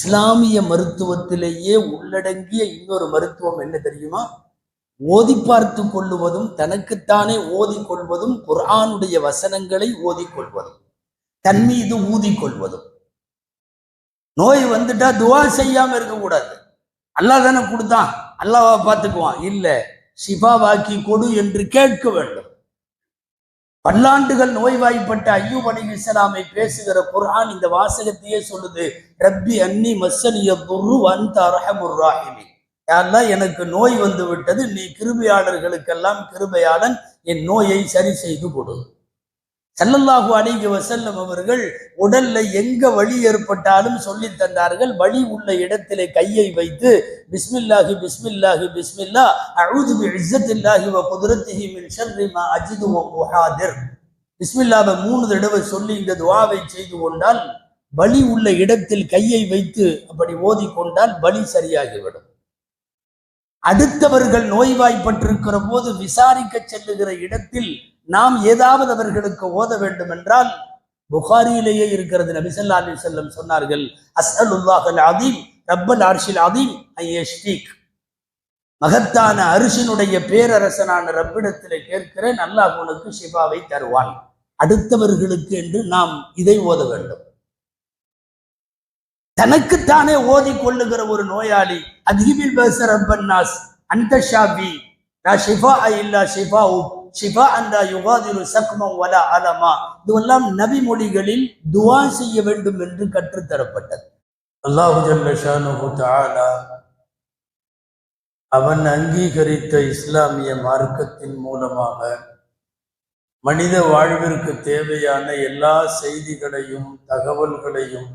இஸ்லாமிய மருத்துவத்திலேயே உள்ளடங்கிய இன்னொரு மருத்துவம் என்ன தெரியுமா? ஓதி பார்த்து கொள்ளுவதும், தனக்குத்தானே ஓதிக்கொள்வதும், குர்ஆனுடைய வசனங்களை ஓதிக்கொள்வதும், தன் மீது ஊதிக்கொள்வதும். நோய் வந்துட்டா துவா செய்யாம இருக்கக்கூடாது. அல்லாஹ் தானே கொடுத்தான், அல்லாஹ்வா பார்த்துக்குவான். இல்ல, ஷிஃபாவாக்கி கொடு என்று கேட்க வேண்டும். பல்லாண்டுகள் நோய்வாய்ப்பட்ட அய்யூப் அலைஹிஸ்ஸலாமை பேசுகிற குர்ஆன் இந்த வாசகத்தையே சொல்லுது. ரப்பி அன்னி மஸ்ஸனிய துர்ரு வ அன்த அர்ஹமுர் ராஹிமீன். யா அல்லாஹ், எனக்கு நோய் வந்து விட்டது, நீ கிருபையாளர்களுக்கெல்லாம் கிருபையாளன், என் நோயை சரி செய்து கொடு. ஸல்லல்லாஹு அலைஹி வஸல்லம் அவர்கள் உடல்ல எங்க வலி ஏற்பட்டாலும் சொல்லி தந்தார்கள். வலி உள்ள இடத்திலே கையை வைத்து பிஸ்மில்லாஹி பிஸ்மில்லாஹி பிஸ்மில்லா அஊது பிஇஸ்ஸத்தில்லாஹி வ குத்ரத்திஹி மின் ஷர்ரி மா அஜிது வ உஹாதிர். பிஸ்மில்லாஹை 3 தடவை சொல்லி இந்த துஆவை செய்து கொண்டால், வலி உள்ள இடத்தில் கையை வைத்து அப்படி ஓதி கொண்டால் வலி சரியாகிவிடும். அடுத்தவர்கள் நோய்வாய்ப்பட்டிருக்கிற போது விசாரிக்க செல்லுகிற இடத்தில் நாம் ஏதாவது அவர்களுக்கு ஓத வேண்டும் என்றால், புகாரியிலேயே இருக்கிறது. நபி ஸல்லல்லாஹு அலைஹி வஸல்லம் சொன்னார்கள், அஸ்அலுல்லாஹல் அதீம் ரப்பல் அர்ஷில் அதீம் ஐ யஷ்ஃபீக். மகத்தான அரிசினுடைய பேரரசனான ரப்பிடத்திலே கேட்கிறேன், அல்லாஹ் உனக்கு ஷிஃபாவை தருவான். அடுத்தவர்களுக்கு என்று நாம் இதை ஓத வேண்டும். தனக்குத்தானே ஓதி கொள்ளுகிற ஒரு நோயாளி, அத்ஹிபில் பஸ ரப்பன்னாஸ் அன்த ஷாஃபி லா ஷிஃபா இல்லா ஷிஃபாஉ ஷிஃபா லா யுகாதிரு ஸக்மன் வலா அலமா. இதுவெல்லாம் நபி மொழிகளில் துஆ செய்ய வேண்டும் என்று கற்றுத்தரப்பட்டது. அல்லாஹு ஜல்ல ஷானுஹு தஆலா அவன் அங்கீகரித்த இஸ்லாமிய மார்க்கத்தின் மூலமாக மனித வாழ்விற்கு தேவையான எல்லா செய்திகளையும், தகவல்களையும்,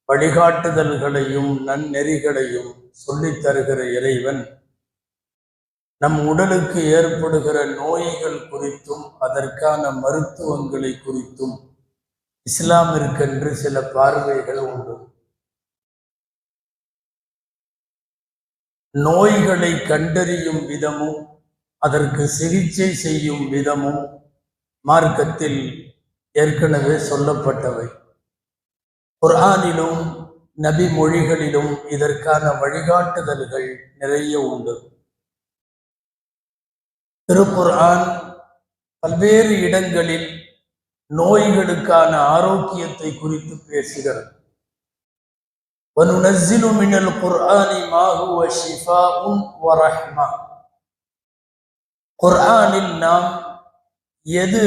வழிகாட்டுதல்களையும், நன்னெறிகளையும் சொல்லித் தருகிற இறைவன் நம் உடலுக்கு ஏற்படுகிற நோய்கள் குறித்தும் அதற்கான மருத்துவங்களை குறித்தும் இஸ்லாமிற்கென்று சில பார்வைகள் உண்டு. நோய்களை கண்டறியும் விதமும் அதற்கு சிகிச்சை செய்யும் விதமும் மார்க்கத்தில் ஏற்கனவே சொல்லப்பட்டவை. குர்ஆனிலும் நபி மொழிகளிலும் இதற்கான வழிகாட்டுதல்கள் நிறைய உண்டு. திருக்குர்ஆன் பல்வேறு இடங்களில் நோய்களுக்கான ஆரோக்கியத்தை குறித்து பேசுகிறது. வனுனஸ்ஸிலு மினல் குர்ஆனி மா ஹுவ ஷிஃபாஉன் வ ரஹ்மா. குர்ஆனில் நாம் எது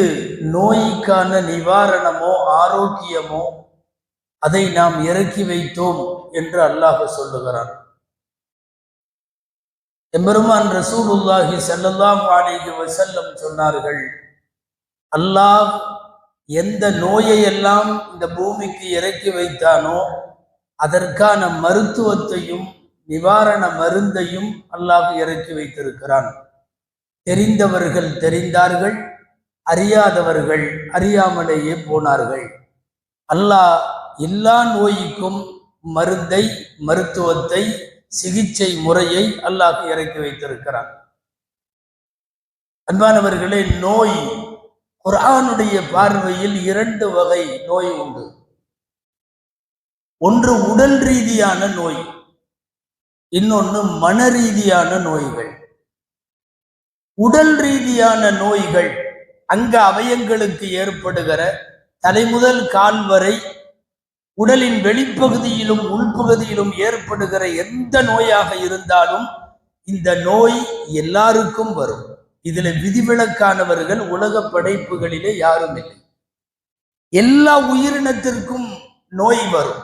நோய்க்கான நிவாரணமோ ஆரோக்கியமோ அதை நாம் இறக்கி வைத்தோம் என்று அல்லாஹ் சொல்லுகிறான். எம்பெருமான் ரசூலுல்லாஹி ஸல்லல்லாஹு அலைஹி வஸல்லம் சொன்னார்கள், அல்லாஹ் எந்த நோயையெல்லாம் இந்த பூமிக்கு இறக்கி வைத்தானோ அதற்கான மருத்துவத்தையும் நிவாரண மருந்தையும் அல்லாஹ் இறக்கி வைத்திருக்கிறான். தெரிந்தவர்கள் தெரிந்தார்கள், அறியாதவர்கள் அறியாமலேயே போனார்கள். அல்லாஹ் எல்லா நோய்க்கும் மருந்தை, மருத்துவத்தை, சிகிச்சை முறையை அல்லாஹ் இறக்கி வைத்திருக்கிறான். அன்பானவர்களே, நோய் குர்ஆனுடைய பார்வையில் 2 வகை நோய் உண்டு. ஒன்று உடல் ரீதியான நோய், இன்னொன்று மன ரீதியான நோய்கள். உடல் ரீதியான நோய்கள் அங்க அவயங்களுக்கு ஏற்படுகிற தலைமுதல் கால் வரை உடலின் வெளிப்பகுதியிலும் உள்பகுதியிலும் ஏற்படுகிற எந்த நோயாக இருந்தாலும் இந்த நோய் எல்லாருக்கும் வரும். இதுல விதிவிலக்கானவர்கள் உலக படைப்புகளிலே யாரும் இல்லை. எல்லா உயிரினத்திற்கும் நோய் வரும்.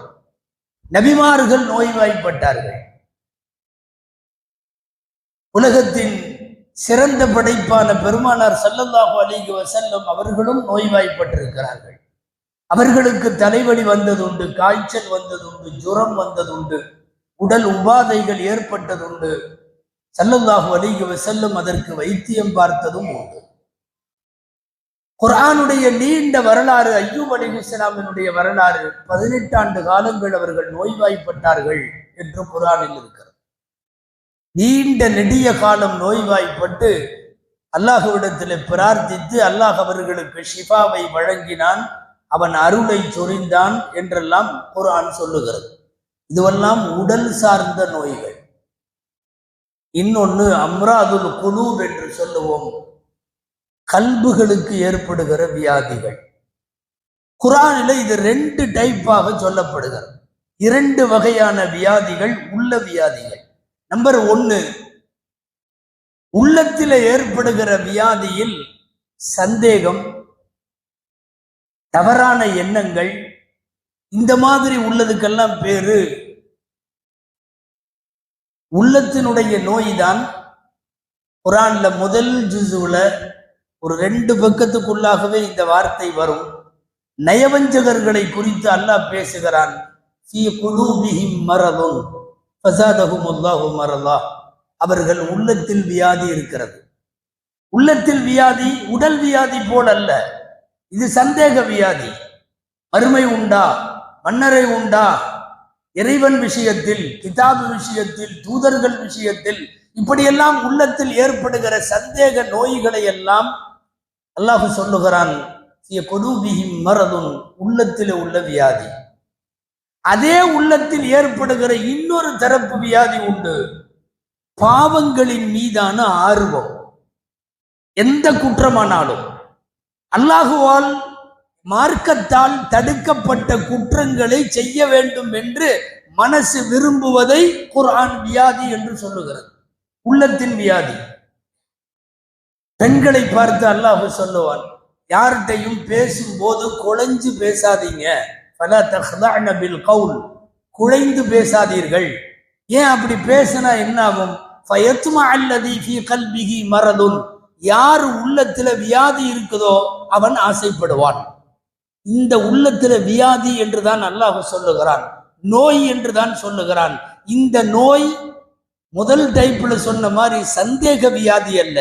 நபிமார்கள் நோய்வாய்ப்பட்டார்கள். உலகத்தின் சிறந்த படைப்பான பெருமானார் ஸல்லல்லாஹு அலைஹி வஸல்லம் அவர்களும் நோய்வாய்ப்பட்டிருக்கிறார்கள். அவர்களுக்கு தலைவலி வந்ததுண்டு, காய்ச்சல் வந்ததுண்டு, ஜுரம் வந்ததுண்டு, உடல் உபாதைகள் ஏற்பட்டதுண்டு. ஸல்லல்லாஹு அலைஹி வஸல்லம் அதற்கு வைத்தியம் பார்த்ததும் உண்டு. குர்ஆனுடைய நீண்ட வரலாறு, அய்யூப் அலைஹிஸ்ஸலாமினுடைய வரலாறு, 18 ஆண்டு காலங்கள் அவர்கள் நோய்வாய்ப்பட்டார்கள் என்று குர்ஆனில் இருக்கிறது. நீண்ட நெடிய காலம் நோய்வாய்ப்பட்டு அல்லாஹ்விடத்தில் பிரார்த்தித்து அல்லாஹ் அவர்களுக்கு ஷிஃபாவை வழங்கினான், அவன் அருளை சொரிந்தான் என்றெல்லாம் குர்ஆன் சொல்லுகிறது. இதுவெல்லாம் உடல் சார்ந்த நோய்கள். இன்னொன்னு அம்ராதுல் குலூப் என்று சொல்லுவோம், கல்புகளுக்கு ஏற்படுகிற வியாதிகள். குர்ஆனில் இது 2 டைப்பாக சொல்லப்படுகிறது. 2 வகையான வியாதிகள் உள்ள வியாதிகள். நம்பர் 1, உள்ளத்தில் ஏற்படுகிற வியாதியில் சந்தேகம், தவறான எண்ணங்கள், இந்த மாதிரி உள்ளதுக்கெல்லாம் பேரு உள்ளத்தினுடைய நோய் தான். குர்ஆன்ல முதல் ஜுஸுல ஒரு 2 பக்கத்துக்குள்ளாகவே இந்த வார்த்தை வரும். நயவஞ்சகர்களை குறித்து அல்லாஹ் பேசுகிறான். ஃபீ குலூபிஹிம் மரதுன் ஃபஸாதஹுமுல்லாஹு மரதா. அவர்கள் உள்ளத்தில் வியாதி இருக்கிறது. உள்ளத்தில் வியாதி உடல் வியாதி போல் அல்ல, இது சந்தேக வியாதி. மறுமை உண்டா, மன்னரை உண்டா, இறைவன் விஷயத்தில், கிதாபு விஷயத்தில், தூதர்கள் விஷயத்தில், இப்படியெல்லாம் உள்ளத்தில் ஏற்படுகிற சந்தேக நோய்களை எல்லாம் அல்லாஹ் சொல்லுகிறான். மரதுன், உள்ளத்தில் உள்ள வியாதி. அதே உள்ளத்தில் ஏற்படுகிற இன்னொரு தரப்பு வியாதி உண்டு, பாவங்களின் மீதான ஆர்வம். எந்த குற்றமானாலும் அல்லாஹுவால் மார்க்கத்தால் தடுக்கப்பட்ட குற்றங்களை செய்ய வேண்டும் என்று மனசு விரும்புவதை குர்ஆன் வியாதி என்று சொல்லுகிறது. உள்ளத்தின் வியாதி. பெண்களை பார்த்து அல்லாஹ் சொல்லுவான், யார்கிட்டையும் பேசும்போது குழைஞ்சு பேசாதீங்க, ஃபலா தக்தஅன பில் கவுல், குழைந்து பேசாதீர்கள். ஏன் அப்படி பேசினா என்ன ஆகும்? ஃபயத்மா அல்லதி ஃபீ கல்பிஹி மரதுன், யார் உள்ளத்துல வியாதி இருக்குதோ அவன் ஆசைப்படுவான். இந்த உள்ளத்துல வியாதி என்றுதான் அல்லாஹ் சொல்லுகிறான், நோய் என்றுதான் சொல்லுகிறான். இந்த நோய் முதல் டைப்ல சொன்ன மாதிரி சந்தேக வியாதி அல்ல,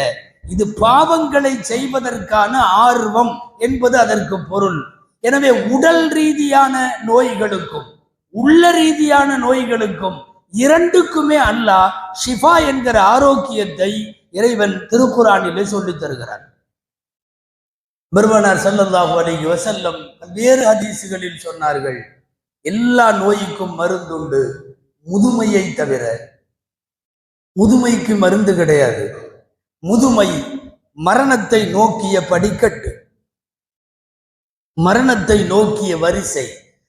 இது பாவங்களை செய்வதற்கான ஆர்வம் என்பது அதற்கு பொருள். எனவே உடல் ரீதியான நோய்களுக்கும் உள்ள ரீதியான நோய்களுக்கும் இரண்டுக்குமே அல்லாஹ் ஷிஃபா என்கிற ஆரோக்கியத்தை இறைவன் திருக்குர்ஆனிலே சொல்லித் தருகிறார். பெருமானார் ஸல்லல்லாஹு அலைஹி வஸல்லம் வேறு ஹதீசுகளில் சொன்னார்கள், எல்லா நோய்க்கும் மருந்துண்டு, முதுமையை தவிர. முதுமைக்கு மருந்து கிடையாது. முதுமை மரணத்தை நோக்கிய படிக்கட்டு, மரணத்தை நோக்கிய வரிசை.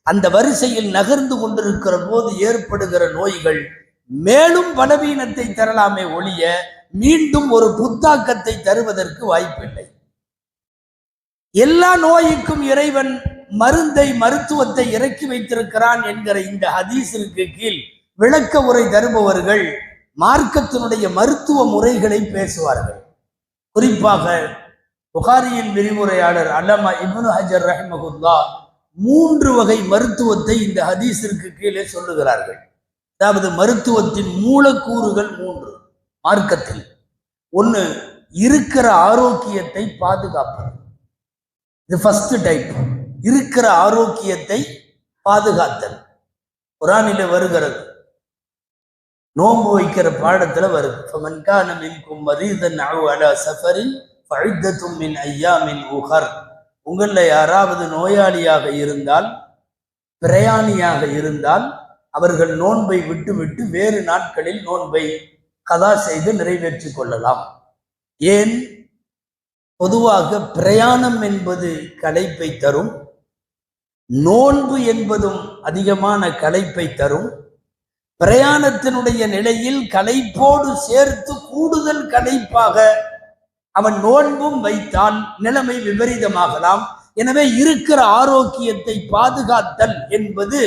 அந்த வரிசையில் நகர்ந்து கொண்டிருக்கிற போது ஏற்படுகிற நோய்கள் மேலும் பலவீனத்தை தரலாமே ஒழிய மீண்டும் ஒரு புத்தாக்கத்தை தருவதற்கு வாய்ப்பில்லை. எல்லா நோய்க்கும் இறைவன் மருந்தை, மருத்துவத்தை இறக்கி வைத்திருக்கிறான் என்கிற இந்த ஹதீஸிற்கு கீழ் விளக்க உரை தருபவர்கள் மார்க்கத்தினுடைய மருத்துவ முறைகளை பேசுவார்கள். குறிப்பாக புகாரியின் விரிவுரையாளர் அல்லமா இப்னு ஹஜர் ரஹ்மஹுல்லாஹ் 3 வகை மருத்துவத்தை இந்த ஹதீஸிற்கு கீழே சொல்லுகிறார்கள். அதாவது மருத்துவத்தின் மூலக்கூறுகள் 3 மார்க்கத்தில். 1, இருக்கிற ஆரோக்கியத்தை பாதுகாப்பது. இது ஃபர்ஸ்ட் டைப், இருக்கிற ஆரோக்கியத்தை பாதுகாத்தல். குர்ஆனிலே வருகிறது, நோன்பு வைக்கிற பாடத்துல வருது, ஃபமன் கான மின்கும் மரீதன் அவ் அலா சஃபரின் ஃபஇத்தத்தும் மின் அய்யாமின் உஹர். உங்களில் யாராவது நோயாளியாக இருந்தால், பிரயாணியாக இருந்தால், அவர்கள் நோன்பை விட்டுவிட்டு வேறு நாட்களில் நோன்பை கதா செய்து நிறைவேற்றிக் கொள்ளலாம். ஏன்? பொதுவாக பிரயாணம் என்பது களைப்பை தரும், நோன்பு என்பதும் அதிகமான களைப்பை தரும். பிரயாணத்தினுடைய நிலையில் களைப்போடு சேர்த்து கூடுதல் களைப்பாக அவன் நோன்பும் வைத்தால் நிலைமை விபரீதமாகலாம். எனவே இருக்கிற ஆரோக்கியத்தை பாதுகாத்தல் என்பது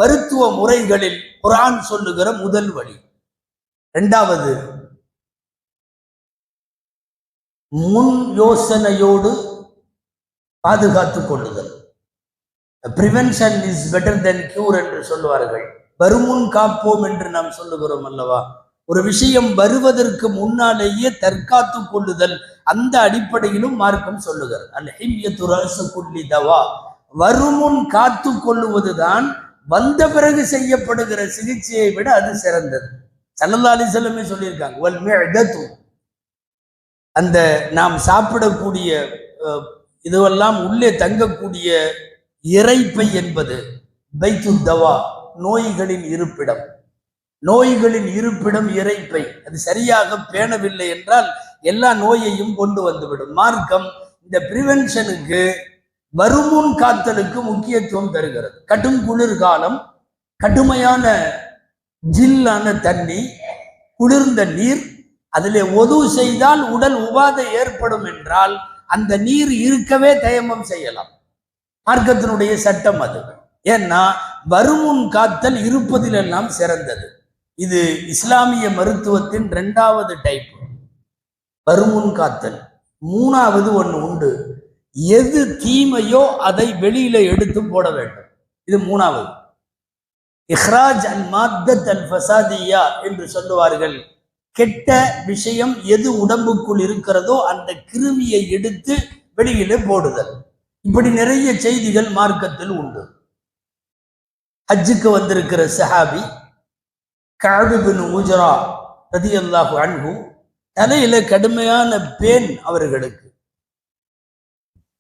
மருத்துவ முறைகளில் குர்ஆன் சொல்லுகிற முதல் வழி. 2வது, முன் யோசனையோடு பாதுகாத்துக் கொள்ளுதல். Prevention is better then cure என்று சொல்லுவார்கள். வருமுன் காப்போம் என்று நாம் சொல்லுகிறோம் அல்லவா? ஒரு விஷயம் வருவதற்கு முன்னாலேயே தற்காத்து கொள்ளுதல், அந்த அடிப்படையிலும் மார்க்கம் சொல்லுகிறது. அல் ஹிம்யத்து ரஅஸு குல்லி தவா, வருமுன் காத்து கொள்ளுவதுதான் வந்த பிறகு செய்யப்படுகிற சிகிச்சையை விட அது சிறந்தது. ஸல்லல்லாஹு அலைஹி வஸல்லம் சொல்லியிருக்காங்க, வல் மிஅதத்து, அந்த நாம் சாப்பிடக்கூடிய இதுவெல்லாம் உள்ளே தங்கக்கூடிய இறைப்பை என்பது பைத்து தவா, நோய்களின் இருப்பிடம். நோய்களின் இருப்பிடம் இரைப்பை. அது சரியாக பேணவில்லை என்றால் எல்லா நோயையும் கொண்டு வந்துவிடும். மார்க்கம் இந்த பிரிவென்ஷனுக்கு, வருமுன் காத்தலுக்கு முக்கியத்துவம் தருகிறது. கடும் குளிர்காலம், கடுமையான ஜில்லான தண்ணி, குளிர்ந்த நீர், அதிலே ஒது செய்தால் உடல் உபாதை ஏற்படும் என்றால் அந்த நீர் இருக்கவே தயமம் செய்யலாம். மார்க்கத்தினுடைய சட்டம் அது. ஏன்னா வருமுன் காத்தல் இருப்பதிலெல்லாம் சிறந்தது. இது இஸ்லாமிய மருத்துவத்தின் 2வது டைப், வருமுன் காத்தல். 3வது ஒன்று உண்டு, எது தீமையோ அதை வெளியில எடுத்து போட வேண்டும். இது 3வது. இஹ்ராஜ் அல் மாத்தத் அல் ஃபசாதியா என்று சொல்லுவார்கள். கெட்ட விஷயம் எது உடம்புக்குள் இருக்கிறதோ அந்த கிருமியை எடுத்து வெளியிலே போடுதல். இப்படி நிறைய செய்திகள் மார்க்கத்தில் உண்டு. ஹஜ்ஜுக்கு வந்திருக்கிற சஹாபி கஅப் பின் உஜ்ரா ரலியல்லாஹு அன்ஹு, தலையில கடுமையான பேன் அவர்களுக்கு.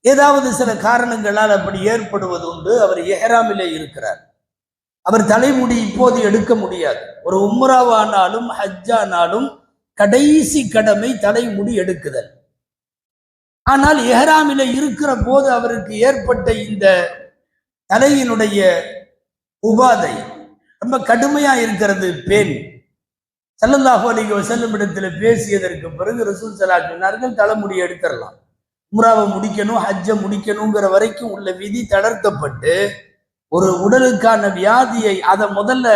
ஏதாவது சில காரணங்களால் அப்படி ஏற்படுவது உண்டு. அவர் இஹ்ராமிலே இருக்கிறார். அவர் தலைமுடி இப்போது எடுக்க முடியாது. ஒரு உம்ராவானாலும் ஹஜ்ஜானாலும் கடைசி கடமை தலைமுடி எடுக்குதல். ஆனால் இஹ்ராமிலே இருக்கிற போது அவருக்கு ஏற்பட்ட இந்த தலையினுடைய உபாதை ரொம்ப கடுமையா இருக்கிறது, பேன். ஸல்லல்லாஹு அலைஹி வஸல்லம் இடத்துல பேசியதற்கு பிறகு ரசூல் ஸல்லல்லாஹு அலைஹி சொன்னார்கள், தலைமுடி எடுத்துடலாம். உம்ராவை முடிக்கணும், ஹஜ்ஜை முடிக்கணுங்கிற வரைக்கும் உள்ள விதி தளர்த்தப்பட்டு ஒரு உடலுக்கான வியாதியை அதை முதல்ல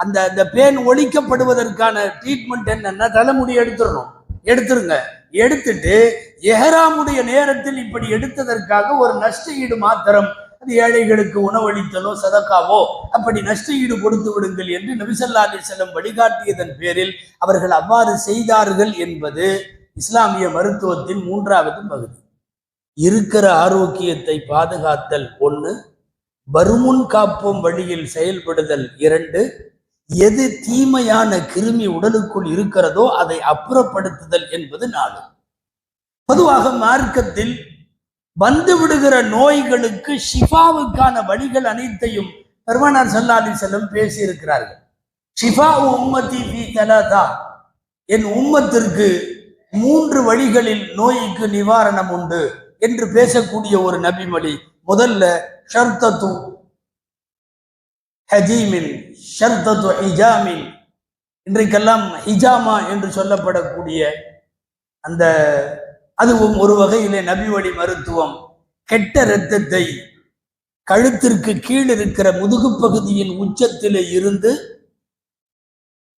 அந்த பேன் ஒழிக்கப்படுவதற்கான ட்ரீட்மெண்ட் என்னன்னா தலைமுடி எடுத்துருங்க. எடுத்துட்டு எஹ்ராமுடைய நேரத்தில் இப்படி எடுத்ததற்காக ஒரு நஷ்ட ஈடு மாத்திரம், அது ஏழைகளுக்கு உணவளித்தலோ சதக்காவோ அப்படி நஷ்ட ஈடு கொடுத்து விடுங்கள் என்று நபி ஸல்லல்லாஹு அலைஹி வஸல்லம் வழிகாட்டியதன் பேரில் அவர்கள் அவ்வாறு செய்தார்கள் என்பது இஸ்லாமிய மருத்துவத்தின் 3வது பகுதி. இருக்கிற ஆரோக்கியத்தை பாதுகாத்தல் 1, வருமுன் காப்போம் வழியில் செயல்படுதல் 2, எது தீமையான கிருமி உடலுக்குள் இருக்கிறதோ அதை அப்புறப்படுத்துதல் என்பது 4. பொதுவாக மார்க்கத்தில் வந்து விடுகிற நோய்களுக்கு ஷிஃபாவுக்கான வழிகள் அனைத்தையும் பெருமானார் ஸல்லல்லாஹு அலைஹி வஸல்லம் பேசி இருக்கிறார்கள். ஷிஃபா உம்மதி ஃபீ தலாதா, என் உம்மத்திற்கு 3 வழிகளில் நோய்க்கு நிவாரணம் உண்டு என்று பேசக்கூடிய ஒரு நபிமொழி. முதல்ல ஷர்தத்து ஹஜீமின், ஷர்தத்து ஹிஜாமின், இன்றைக்கெல்லாம் ஹிஜாமா என்று சொல்லப்படக்கூடிய அந்த, அதுவும் ஒரு வகையிலே நபி வழி மருத்துவம். கெட்ட இரத்தத்தை கழுத்திற்கு கீழ் இருக்கிற முதுகு பகுதியின் உச்சத்திலே இருந்து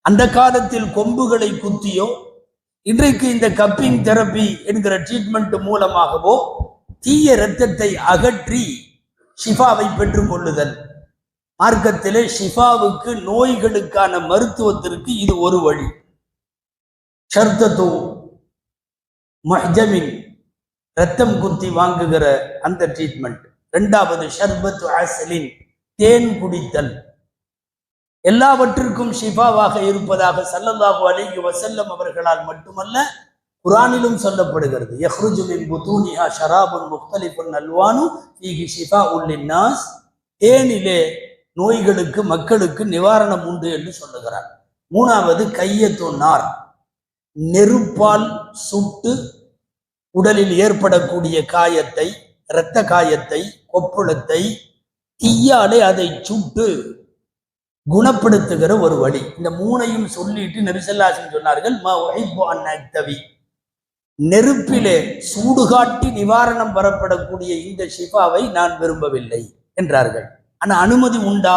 அந்த காலத்தில் கொம்புகளை குத்தியோ, இன்றைக்கு இந்த கப்பிங் தெரப்பி என்கிற ட்ரீட்மெண்ட் மூலமாகவோ தீய இரத்தத்தை அகற்றி ஷிஃபாவை பெற்றுக் கொள்ளுதல். மார்க்கத்திலே ஷிஃபாவுக்கு, நோய்களுக்கான மருத்துவத்திற்கு இது ஒரு வழி. ஷர்தத்து முஹ்ஜமின், ரத்தம் குத்தி வாங்குகிற அந்த ட்ரீட்மெண்ட். 2வது ஷர்பத்து அஸ்லின், தேன் குடித்தல். எல்லாவற்றிற்கும் ஷிஃபாவாக இருப்பதாக ஸல்லல்லாஹு அலைஹி வஸல்லம் அவர்களால் மட்டுமல்ல குர்ஆனிலும் சொல்லப்படுகிறது. யஹ்ருஜு மின் புதூனிஹா ஷராபுன் முக்தலிஃபுன் அல்வானு ஃபீஹி ஷிஃபாஉல் லின்னாஸ், தேனிலே நோய்களுக்கு, மக்களுக்கு நிவாரணம் உண்டு என்று சொல்லுகிறார். 3வது கையத்து நார், நெருப்பால் சுட்டு உடலில் ஏற்படக்கூடிய காயத்தை, இரத்த காயத்தை, கொப்புளத்தை தீயாலே அதை சுட்டு குணப்படுத்துகிற ஒரு வழி. இந்த 3ஐயும் சொல்லிட்டு நபி ஸல்லல்லாஹு அலைஹி வஸல்லம் சொன்னார்கள், மா உஹிப்பு அன் அக்தவி, நெருப்பிலே சூடுகாட்டி நிவாரணம் பெறப்படக்கூடிய இந்த ஷிஃபாவை நான் விரும்பவில்லை என்றார்கள். ஆனா அனுமதி உண்டா?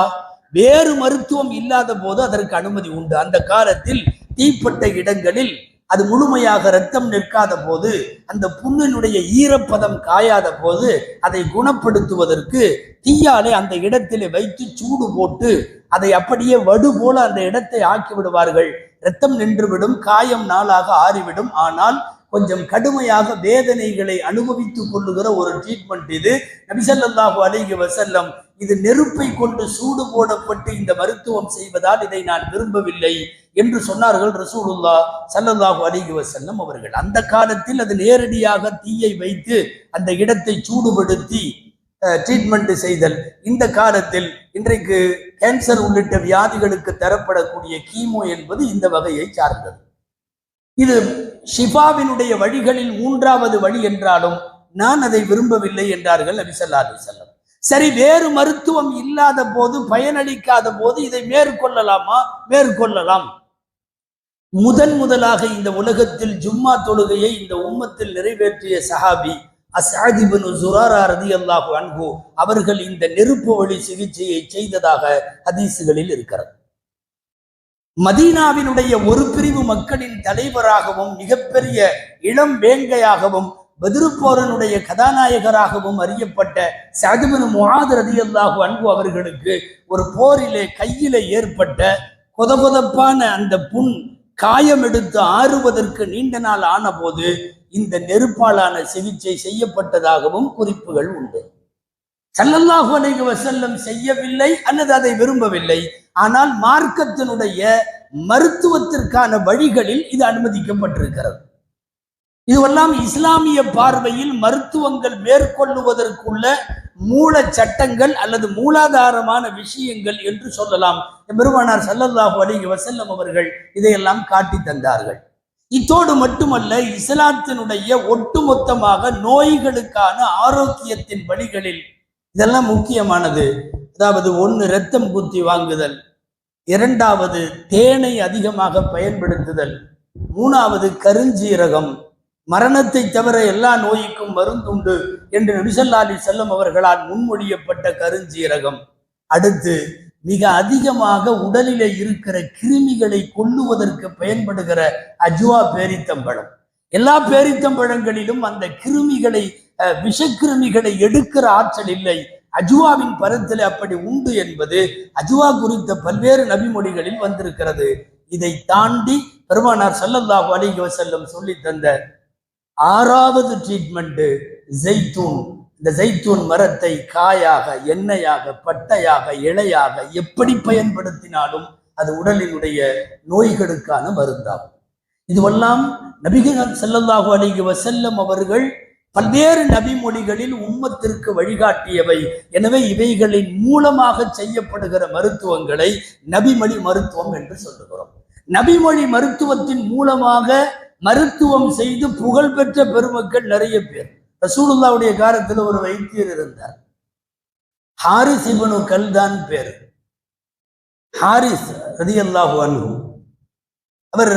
வேறு மருத்துவம் இல்லாத போது அதற்கு அனுமதி உண்டு. அந்த காலத்தில் தீப்பட்ட இடங்களில் அது முழுமையாக இரத்தம் நிற்காத போது, அந்த புண்ணினுடைய ஈரப்பதம் காயாத போது அதை குணப்படுத்துவதற்கு தீயாலே அந்த இடத்திலே வைத்து சூடு போட்டு அதை அப்படியே வடு போல அந்த இடத்தை ஆக்கி விடுவார்கள். இரத்தம் நின்றுவிடும், காயம் நாளாக ஆறிவிடும். ஆனால் கொஞ்சம் கடுமையாக வேதனைகளை அனுபவித்துக் கொள்ளுகிற ஒரு ட்ரீட்மெண்ட் இது. நபி ஸல்லல்லாஹு அலைஹி வஸல்லம் இது நெருப்பை கொண்டு சூடு போடப்பட்டு இந்த மருத்துவம் செய்வதால் இதை நான் விரும்பவில்லை என்று சொன்னார்கள் ரசூலுல்லாஹ் ஸல்லல்லாஹு அலைஹி வஸல்லம் அவர்கள். அந்த காலத்தில் அது நேரடியாக தீயை வைத்து அந்த இடத்தை சூடுபடுத்தி ட்ரீட்மெண்ட் செய்தல். இந்த காலத்தில் இன்றைக்கு கேன்சர் உள்ளிட்ட வியாதிகளுக்கு தரப்படக்கூடிய கீமோ என்பது இந்த வகையை சார்ந்தது. இது ஷிஃபாவினுடைய வழிகளில் 3வது வழி என்றாலும் நான் அதை விரும்பவில்லை என்றார்கள் நபி ஸல்லல்லாஹு அலைஹி வஸல்லம். சரி, வேறு மருத்துவம் இல்லாத போது, பயனளிக்காத போது இதை மேற்கொள்ளலாமா? மேற்கொள்ளலாம். முதலாக இந்த உலகத்தில் ஜும்மா தொழுகையை இந்த உம்மத்தில் நிறைவேற்றிய சஹாபி அஸ்அத் இப்னு ஸுராரா ரலியல்லாஹு அன்ஹு அவர்கள் இந்த நெருப்பு வழி சிகிச்சையை செய்ததாக ஹதீசுகளில் இருக்கிறது. மதீனாவினுடைய ஒரு பிரிவு மக்களின் தலைவராகவும் மிகப்பெரிய இளம் வேங்கையாகவும் பத்ரு போரனுடைய கதாநாயகராகவும் அறியப்பட்ட ஸஅத் இப்னு முஆத் ரலியல்லாஹு அன்ஹு அவர்களுக்கு ஒரு போரிலே கையிலே ஏற்பட்ட கொதகொதப்பான அந்த புண் காயம் எடுத்து ஆறுவதற்கு நீண்ட நாள் ஆன போது இந்த நெருப்பாலான சிகிச்சை செய்யப்பட்டதாகவும் குறிப்புகள் உண்டு. ஸல்லல்லாஹு அலைஹி வஸல்லம் செய்யவில்லை அல்லது அதை விரும்பவில்லை. ஆனால் மார்க்கத்தினுடைய மருத்துவத்திற்கான வழிகளில் இது அனுமதிக்கப்பட்டிருக்கிறது. இதுவெல்லாம் இஸ்லாமிய பார்வையில் மருத்துவங்கள் மேற்கொள்ளுவதற்குள்ள மூல சட்டங்கள் அல்லது மூலாதாரமான விஷயங்கள் என்று சொல்லலாம். பெருமானார் ஸல்லல்லாஹு அலைஹி வஸல்லம் அவர்கள் இதையெல்லாம் காட்டி தந்தார்கள். இத்தோடு மட்டுமல்ல, இஸ்லாத்தினுடைய ஒட்டுமொத்தமாக நோய்களுக்கான ஆரோக்கியத்தின் வழிகளில் இதெல்லாம் முக்கியமானது. அதாவது 1 இரத்தம் குத்தி வாங்குதல், 2வது தேனை அதிகமாக பயன்படுத்துதல், 3வது கருஞ்சீரகம், மரணத்தை தவிர எல்லா நோய்க்கும் மருந்துண்டு என்று நபி ஸல்லல்லாஹு அலைஹி வஸல்லம் அவர்களால் முன்மொழியப்பட்ட கருஞ்சீரகம். அடுத்து மிக அதிகமாக உடலிலே இருக்கிற கிருமிகளை கொல்லுவதற்கு பயன்படுகிற அஜ்வா பேரித்தம்பழம். எல்லா பேரித்தம்பழங்களிலும் அந்த கிருமிகளை, விஷக்கிருமிகளை எடுக்கிற ஆற்றல் இல்லை. அஜ்வாவின் பரத்தில் அப்படி உண்டு என்பது அஜ்வா குறித்த பல்வேறு நபிமொழிகளில் வந்திருக்கிறது. இதை தாண்டி பெருமானார் ஸல்லல்லாஹு அலைஹி வஸல்லம் சொல்லி தந்த 6வது ட்ரீட்மெண்ட் ஜெய்தூன். இந்த ஜெய்தூன் மரத்தை காயாக, எண்ணெயாக, பட்டையாக, இலையாக எப்படி பயன்படுத்தினாலும் அது உடலினுடைய நோய்களுக்கான மருந்தாகும். இதுவெல்லாம் நபிகள் ஸல்லல்லாஹு அலைஹி வஸல்லம் அவர்கள் பல்வேறு நபிமொழிகளில் உம்மத்திற்கு வழிகாட்டியவை. எனவே இவைகளின் மூலமாக செய்யப்படுகிற மருத்துவங்களை நபிமொழி மருத்துவம் என்று சொல்லுகிறோம். நபிமொழி மருத்துவத்தின் மூலமாக மருத்துவம் செய்து புகழ் பெற்ற பெருமக்கள் நிறைய பேர். ரசூலுல்லாஹ்வுடைய காலத்தில் ஒரு வைத்தியர் இருந்தார். ஹாரிஸ் இப்னு கல்தான் பேர். ஹாரிஸ் ரலியல்லாஹு அன்ஹு அவர்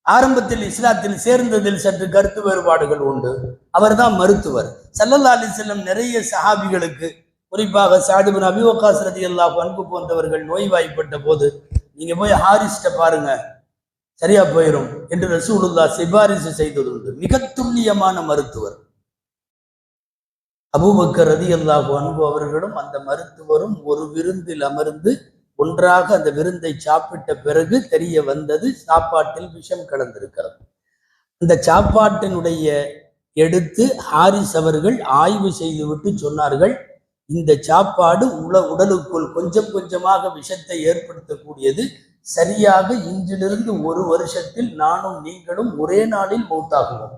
ஆரம்பத்தில் இஸ்லாத்தில் சேர்ந்ததில் சற்று கருத்து வேறுபாடுகள் உண்டு. அவர் தான் மருத்துவர். ஸல்லல்லாஹு அலைஹி வஸல்லம் நிறைய சஹாபிகளுக்கு, குறிப்பாக ஸஅத் இப்னு அபீ வக்காஸ் ரலியல்லாஹு அன்ஹு போன்றவர்கள் நோய்வாய்ப்பட்ட போது, நீங்க போய் ஹாரிஸ்ட பாருங்க, சரியா போயிடும் என்று ரசூலுல்லாஹ் சிபாரிசு செய்ததுண்டு. மிக துல்லியமான மருத்துவர். அபூபக்கர் ரலியல்லாஹு அன்ஹு அவர்களும் அந்த மருத்துவரும் ஒரு விருந்தில் அமர்ந்து ஒன்றாக அந்த விருந்தை சாப்பிட்ட பிறகு தெரிய வந்தது சாப்பாட்டில் விஷம் கலந்திருக்கிறது. இந்த சாப்பாட்டினுடைய எடுத்து ஹாரிஸ் அவர்கள் ஆய்வு செய்துவிட்டு சொன்னார்கள், இந்த சாப்பாடு உடலுக்குள் கொஞ்சம் கொஞ்சமாக விஷத்தை ஏற்படுத்தக்கூடியது. சரியாக இன்றிலிருந்து 1 வருஷத்தில் நானும் நீங்களும் ஒரே நாளில் மௌத்தாகுவோம்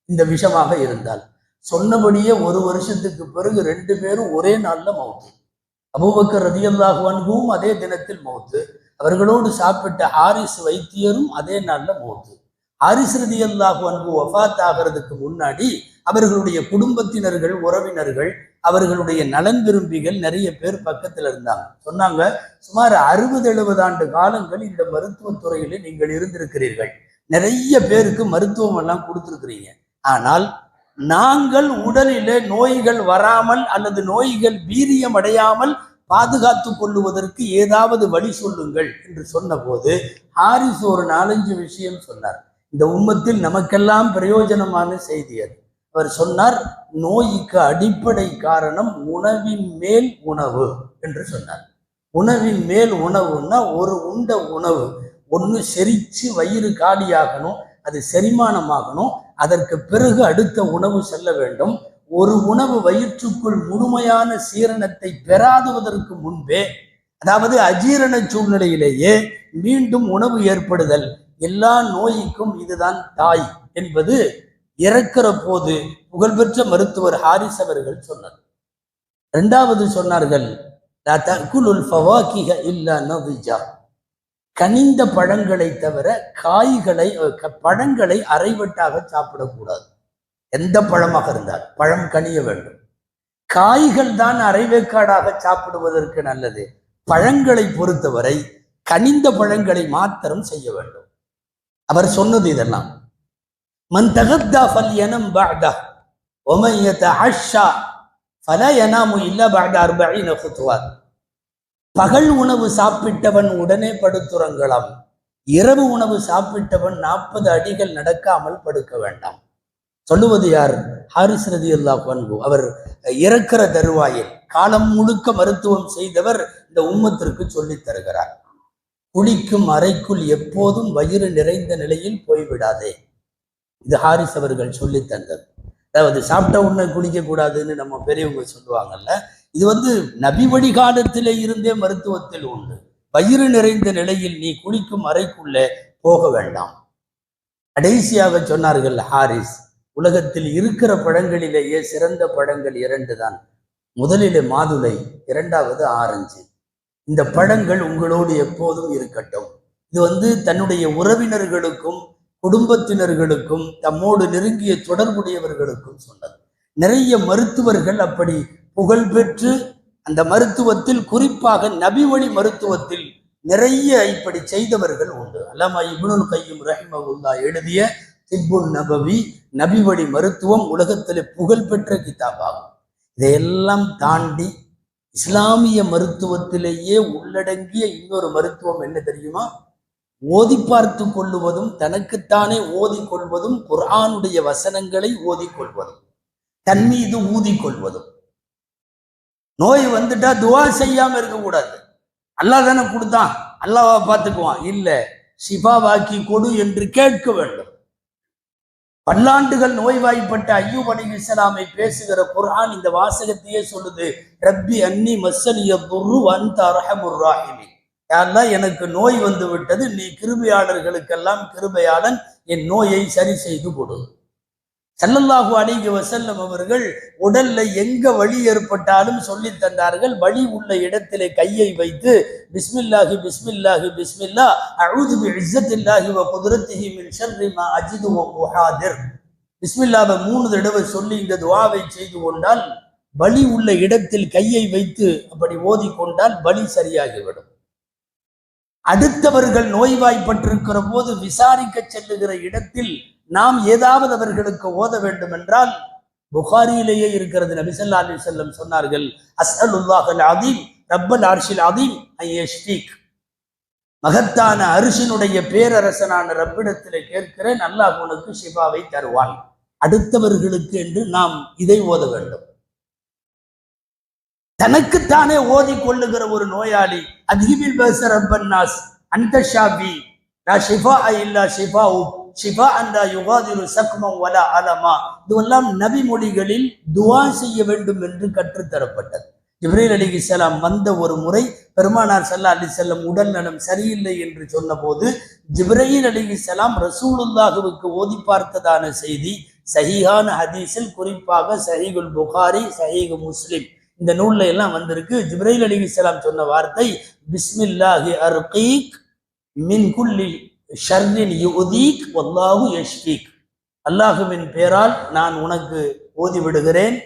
இந்த விஷமாக இருந்தால். சொன்னபடியே 1 வருஷத்துக்கு பிறகு 2 பேரும் ஒரே நாள்ல மௌத்து. அபூபக்கர் ரலியல்லாஹு அன்ஹுவும் அதே தினத்தில் மௌத்து. அவர்களோடு சாப்பிட்ட ஹாரிஸ் வைத்தியரும் அதே நாள்ல மௌத்து. ஹாரிஸ் ரலியல்லாஹு அன்ஹு வஃபாத் ஆகிறதுக்கு முன்னாடி அவர்களுடைய குடும்பத்தினர்கள், உறவினர்கள், அவர்களுடைய நலன் விரும்பிகள் நிறைய பேர் பக்கத்துல இருந்தாங்க. சொன்னாங்க, சுமார் 60-70 ஆண்டு காலங்கள் இந்த மருத்துவத்துறையில நீங்கள் இருந்திருக்கிறீர்கள், நிறைய பேருக்கு மருத்துவம் எல்லாம் கொடுத்திருக்கிறீங்க. ஆனால் நாங்கள் உடலிலே நோய்கள் வராமல் அல்லது நோய்கள் வீரியம் அடையாமல் பாதுகாத்து கொள்ளுவதற்கு ஏதாவது வழி சொல்லுங்கள் என்று சொன்ன போது ஹாரிஸ் ஒரு 4-5 விஷயம் சொன்னார். இந்த உம்மத்தில் நமக்கெல்லாம் பிரயோஜனமான செய்தி அது. அவர் சொன்னார், நோய்க்கு அடிப்படை காரணம் உணவின் மேல் உணவு என்று சொன்னார். உணவின் மேல் உணவுன்னா, ஒரு உண்ட உணவு ஒன்று செரிச்சு வயிறு காலியாகணும், அது செரிமானமாகணும், அதற்கு பிறகு அடுத்த உணவு செல்ல வேண்டும். ஒரு உணவு வயிற்றுக்குள் முழுமையான சீரணத்தை பெறாதுவதற்கு முன்பே, அதாவது அஜீரண சூழ்நிலையிலேயே மீண்டும் உணவு ஏற்படுதல், எல்லா நோய்க்கும் இதுதான் தாய் என்பது இறக்கிற போது புகழ்பெற்ற மருத்துவர் ஹாரிஸ் அவர்கள் சொன்னார். இரண்டாவது சொன்னார்கள், லா தஅகுலுல் ஃபவாகிஹ இல்லா நதிஜா, கனிந்த பழங்களை தவிர பழங்களை அரைவட்டாக சாப்பிடக்கூடாது. எந்த பழமாக இருந்தால் பழம் கனிய வேண்டும். காய்கள் தான் அரைவேக்காடாக சாப்பிடுவதற்கு நல்லது. பழங்களை பொறுத்தவரை கனிந்த பழங்களை மாத்திரம் செய்ய வேண்டும். அவர் சொன்னது இதெல்லாம். மன் தகத்தா ஃபல்யனம் பஅதா வமன் யதஅஷா ஃபலா யனாமு இல்லா பஅத 40 குத்வாத். பகல் உணவு சாப்பிட்டவன் உடனே படுத்துறங்கலாம். இரவு உணவு சாப்பிட்டவன் 40 அடிகள் நடக்காமல் படுக்க வேண்டாம். சொல்லுவது யார்? ஹாரிஸ் ரலியல்லாஹு அன்ஹு. அவர் இறக்கிற தருவாயில் காலம் முழுக்க மருத்துவம் செய்தவர் இந்த உம்மத்திற்கு சொல்லித் தருகிறார். குளிக்கும் அறைக்குள் எப்போதும் வயிறு நிறைந்த நிலையில் போய்விடாதே. இது ஹாரிஸ் அவர்கள் சொல்லி தந்தது. அதாவது சாப்பிட்ட உடனே குளிக்க கூடாதுன்னு நம்ம பெரியவங்க சொல்லுவாங்கல்ல, இது நபி வழிகாலத்திலே இருந்தே மருத்துவத்தில் உண்டு. வயிறு நிறைந்த நிலையில் நீ குளிக்கும் அறைக்குள்ளே போக வேண்டாம். கடைசியாக சொன்னார்கள் ஹாரிஸ், உலகத்தில் இருக்கிற பழங்களிலேயே சிறந்த பழங்கள் 2 தான். முதலிலே மாதுளை, இரண்டாவது ஆரஞ்சு. இந்த பழங்கள் உங்களோடு எப்போதும் இருக்கட்டும். இது தன்னுடைய உறவினர்களுக்கும் குடும்பத்தினர்களுக்கும் தம்மோடு நெருங்கிய தொடர்புடையவர்களுக்கும் சொன்னது. நிறைய மருத்துவர்கள் அப்படி புகழ் பெற்று அந்த மருத்துவத்தில், குறிப்பாக நபி வழி மருத்துவத்தில் நிறைய இப்படி செய்தவர்கள் உண்டு. அல்லாமா இப்னுல் கையும் ரஹிமஹுல்லா எழுதிய திப்புன் நபவி, நபி வழி மருத்துவம் உலகத்திலே புகழ்பெற்ற கிதாபாகும். இதையெல்லாம் தாண்டி இஸ்லாமிய மருத்துவத்திலேயே உள்ளடங்கிய இன்னொரு மருத்துவம் என்ன தெரியுமா? ஓதி பார்த்து கொள்ளுவதும், தனக்குத்தானே ஓதி கொள்வதும், குர்ஆனுடைய வசனங்களை ஓதி கொள்வதும், தன் மீது ஊதி கொள்வதும். நோய் வந்துட்டா துவா செய்யாம இருக்கக்கூடாது. அல்லாஹ் தானே கொடுத்தான், அல்லாஹ்வா பார்த்துக்குவான். இல்ல, ஷிஃபாவாக்கி கொடு என்று கேட்க வேண்டும். பல்லாண்டுகள் நோய்வாய்ப்பட்ட அய்யூப் அலைஹிஸ்ஸலாமை பேசுகிற குர்ஆன் இந்த வாசகத்தையே சொல்லுது. ரப்பி அன்னி மஸ்ஸனிய துர்ரு வ அன்த அர்ஹமுர் ராஹிமீன். யா அல்லாஹ், எனக்கு நோய் வந்து விட்டது, நீ கிருபையாளர்களுக்கெல்லாம் கிருபையாளன், என் நோயை சரி செய்து கொடு. ஸல்லல்லாஹு அலைஹி வஸல்லம் அவர்கள் உடல்ல எங்க வலி ஏற்பட்டாலும் சொல்லி தந்தார்கள். வலி உள்ள இடத்திலே கையை வைத்து பிஸ்மில்லாஹி பிஸ்மில்லாஹி பிஸ்மில்லா அஊது பிஇஸ்ஸத்தில்லாஹி வ குத்ரத்திஹி மின் ஷர்ரி மா அஜிது வ உஹாதிர். பிஸ்மில்லாவை 3 தடவை சொல்லி இந்த துஆவை செய்து கொண்டால், வலி உள்ள இடத்தில் கையை வைத்து அப்படி ஓதி கொண்டால் வலி சரியாகிவிடும். அடுத்தவர்கள் நோய்வாய்ப்பட்டிருக்கிற போது விசாரிக்க செல்லுகிற இடத்தில் நாம் ஏதாவது அவர்களுக்கு ஓத வேண்டும் என்றால், புகாரியிலேயே இருக்கிறது. நபி ஸல்லல்லாஹு அலைஹி வஸல்லம் சொன்னார்கள், அஸ்அலுல்லாஹல் அதீம் ரப்பல் அர்ஷில் அதீம் ஐ யஷ்ஃபீக். மகத்தான அரிசினுடைய பேரரசனான ரப்பிடத்திலே கேட்கிறேன், அல்லாஹ் உனக்கு ஷிஃபாவை தருவான். அடுத்தவர்களுக்கு என்று நாம் இதை ஓத வேண்டும். தனக்குத்தானே ஓதி கொள்ளுகிற ஒரு நோயாளி, அதிபில் பஸ ரப்பன்னாஸ் அன்த ஷாஃபி லா ஷிஃபா இல்லா ஷிஃபாஉ ஷிஃபா அன்லா யுகாதிரு சக்மம் வலா அலமா. இதுவெல்லாம் நபி மொழிகளில் துஆ செய்ய வேண்டும் என்று கற்றுத்தரப்பட்டது. ஜிப்ரீல் அலைஹிஸ்ஸலாம் வந்த ஒரு முறை பெருமானார் ஸல்லல்லாஹு அலைஹி வஸல்லம் உடல் நலம் சரியில்லை என்று சொன்னபோது, ஜிப்ரீல் அலைஹிஸ்ஸலாம் ரசூலுல்லாஹுவுக்கு ஓதி பார்த்ததான செய்தி சஹீஹான ஹதீஸில், குறிப்பாக சஹீஹுல் புகாரி, சஹீஹ் முஸ்லிம் இந்த நூல்ல எல்லாம் வந்திருக்கு. ஜிப்ரீல் அலைஹிஸ்ஸலாம் சொன்ன வார்த்தை, பிஸ்மில்லாஹி அர்கீக் மின் குல்லி ஷர்ரின் யுதீக் வல்லாஹு யஷ்ஃபீக். அல்லாஹுவின் பேரால் நான் உனக்கு ஓதி விடுகிறேன்,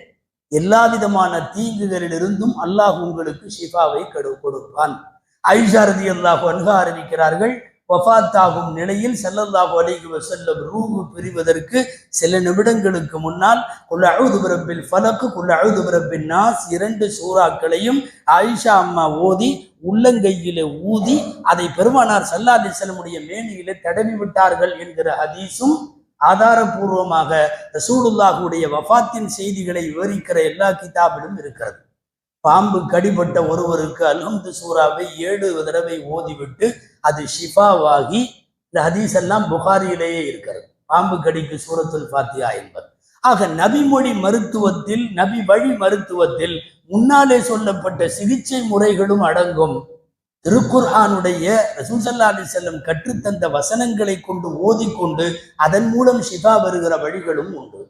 எல்லா விதமான தீங்குகளிலிருந்தும் அல்லாஹ் உங்களுக்கு ஷிஃபாவை கொடுப்பான். ஆயிஷா ரலியல்லாஹு அன்ஹா அறிவிக்கிறார்கள், வஃபாத்தாகும் நிலையில் ஸல்லல்லாஹு அலைஹி வஸல்லம் ரூஹ் பிரிவதற்கு சில நிமிடங்களுக்கு முன்னால் குல் அஊது பிரப்பில் ஃபலக், குல் அஊது பிரப்பின் நாஸ் 2 சூறாக்களையும் ஆயிஷா அம்மா ஓதி உள்ளங்கையிலே ஊதி அதை பெருமானார் ஸல்லல்லாஹு அலைஹி வஸல்லமுடைய மேனியிலே தடவி விட்டார்கள் என்கிற ஹதீஸும் ஆதாரபூர்வமாக ரசூலுல்லாஹுடைய வஃபாத்தின் செய்திகளை விவரிக்கிற எல்லா கிதாபிலும் இருக்கிறது. பாம்பு கடிபட்ட ஒருவருக்கு அல்ஹம்து சூராவை 7 தடவை ஓதிவிட்டு அது ஷிஃபாவாகி, இந்த ஹதீஸ் எல்லாம் புகாரியிலேயே இருக்கிறது. பாம்பு கடிக்கு சூரத்துல் ஃபாத்திஹா என்பது. ஆக நபிமொழி மருத்துவத்தில், நபி வழி மருத்துவத்தில் முன்னாலே சொல்லப்பட்ட சிகிச்சை முறைகளும் அடங்கும். திருக்குர்ஆனுடைய ரசூல் ஸல்லல்லாஹு அலைஹி வஸல்லம் கற்றுத்தந்த வசனங்களை கொண்டு ஓதிக்கொண்டு அதன் மூலம் ஷிஃபா வருகிற வழிகளும் உண்டு.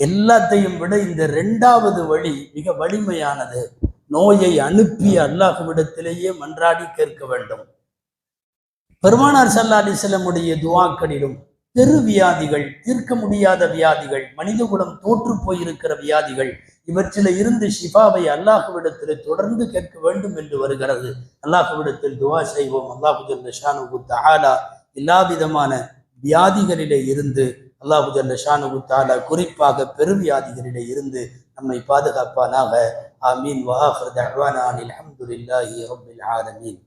எல்லாத்தையும் விட இந்த இரண்டாவது வழி மிக வலிமையானது. நோயை அனுப்பிய அல்லாஹ்விடத்திலேயே மன்றாடி கேட்க வேண்டும். பெருமானார் ஸல்லல்லாஹு அலைஹி வஸல்லமுடைய துஆக்களிலும் பெரு வியாதிகள், தீர்க்க முடியாத வியாதிகள், மனித குலம் தோற்று போயிருக்கிற வியாதிகள், இவற்றில் இருந்து ஷிஃபாவை அல்லாஹ்விடத்தில் தொடர்ந்து கேட்க வேண்டும் என்று வருகிறது. அல்லாஹ்விடத்தில் துஆ செய்வோம். அல்லாஹு ஜல்ல ஷானுஹு தஆலா எல்லா விதமான வியாதிகளிலே இருந்து அல்லாஹு ஜல்ல ஷானுஹு தஆலா குறிப்பாக பெருவியாதிகளிலே இருந்து நம்மை பாதுகாப்பானாக. ஆமீன். வ ஆகிரு தஅவானா அனில் ஹம்துலில்லாஹி ரப்பில் ஆலமீன்.